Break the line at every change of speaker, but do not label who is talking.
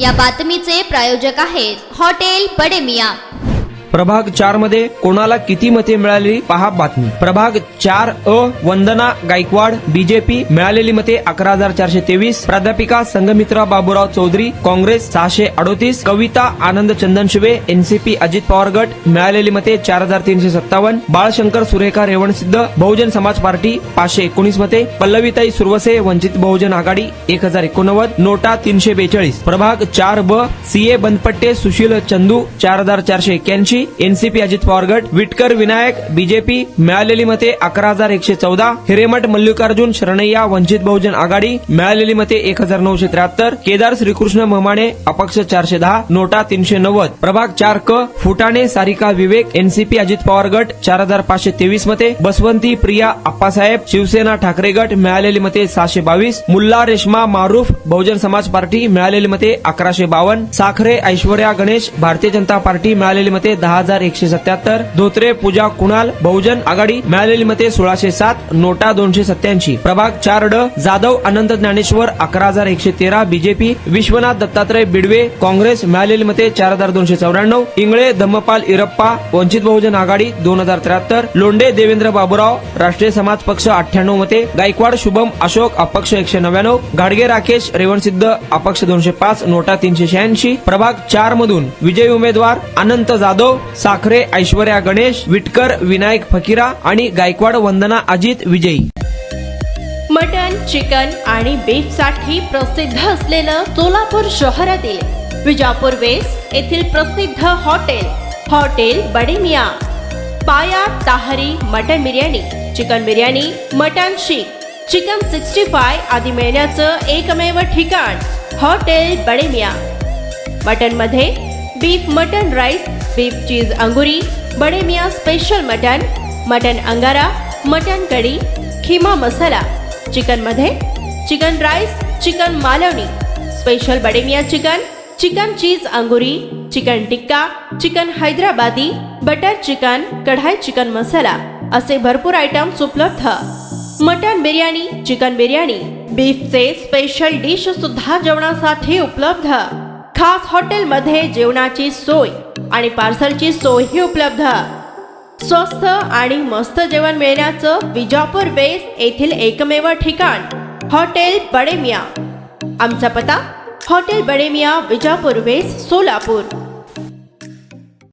या बातमीचे प्रायोजक आहेत हॉटेल बडे मियां।
प्रभाग 4 मध्ये कोणाला किती मते मिळाली पहा बातमी। प्रभाग 4 अ वंदना गायकवाड बीजेपी मिळालेली मते 11,423, प्राध्यापिका संघमित्रा बाबूराव चौधरी काँग्रेस 638, कविता आनंद चंदनशिवे एनसीपी अजित पवार गट मिळालेली मते 4,357, बाळशंकर सुरेखा रेवणसिद्ध बहुजन समाज पार्टी 519 मते, पल्लवीताई सुरवसे वंचित बहुजन आघाडी 1089, नोटा 342। प्रभाग 4 ब सीए बनपट्टे सुशील चंदू 4,481, एनसीपी अजित पवार गट विटकर विनायक बीजेपी मिळालेली मते 11,114, हिरेमठ मल्लिकार्जुन शरणैया वंचित बहुजन आघाडी मिळालेली मते 1,973, केदार श्रीकृष्ण महमाणे अपक्ष 410, नोटा 390। प्रभाग 4 क फुटाणे सारिका विवेक एनसीपी अजित पवार गट 4,523 मते, बसवंती प्रिया आप्पासाहेब शिवसेना ठाकरे गट मिळालेली मते 622, मुल्ला रेश्मा मारूफ बहुजन समाज पार्टी मिळालेली मते 1152, साखरे ऐश्वर्या गणेश भारतीय जनता पार्टी मिळालेली मते 10,177, धोत्रे पूजा कुणाल बहुजन आघाडी मिळालेली मते 1,607, नोटा 287। प्रभाग 4 ड जाधव अनंत ज्ञानेश्वर 11,113 बीजेपी, विश्वनाथ दत्तात्रय बिडवे काँग्रेस मिळालेली मते 4,294, इंगळे धम्मपाल इरप्पा वंचित बहुजन आघाडी 2,073, लोंढे देवेंद्र बाबूराव राष्ट्रीय समाज पक्ष 98 मते, गायकवाड शुभम अशोक अपक्ष 199, घाडगे राकेश रेवणसिद्ध अपक्ष 205, नोटा 386। प्रभाग 4 मधून विजयी उमेदवार अनंत जाधव, साखरे ऐश्वर्या गणेश, विटकर विनायक फकीरा आणि गायकवाड वंदना अजित विजयी।
मटन चिकन आणि बीफ साठी प्रसिद्ध असलेलं सोलापूर शहरातील विजापूर वेस्ट येथील प्रसिद्ध हॉटेल बडे मियां, पाया ताहरी mutton biryani, chicken biryani, mutton seekh, chicken 65 आदी मिळण्याचं एकमेव ठिकाण हॉटेल बडे मियां। मटन मध्ये beef mutton rice, beef cheese अंगुरी, Bade Miyan special mutton, mutton अंगारा, मटन कढी, खिमा मसाला, चिकन मध्ये chicken rice, chicken Malvani, special Bade Miyan chicken, chicken cheese अंगुरी, chicken tikka, chicken Hyderabadi, butter chicken, kadai chicken masala असे भरपूर आयटम्स उपलब्ध। मटन बिर्याणी, चिकन बिर्याणी, बीफचे स्पेशल डिश सुद्धा जेवणासाठी उपलब्ध। खास हॉटेलमध्ये जेवणाची सोय आणि पार्सलची सोयही उपलब्ध। स्वस्त आणि मस्त जेवण मिळण्याचं विजापूर वेस्ट येथील एकमेव ठिकाण हॉटेल बडे मियां। आमचा पत्ता हॉटेल बडे मियां विजापूर वेस्ट सोलापूर।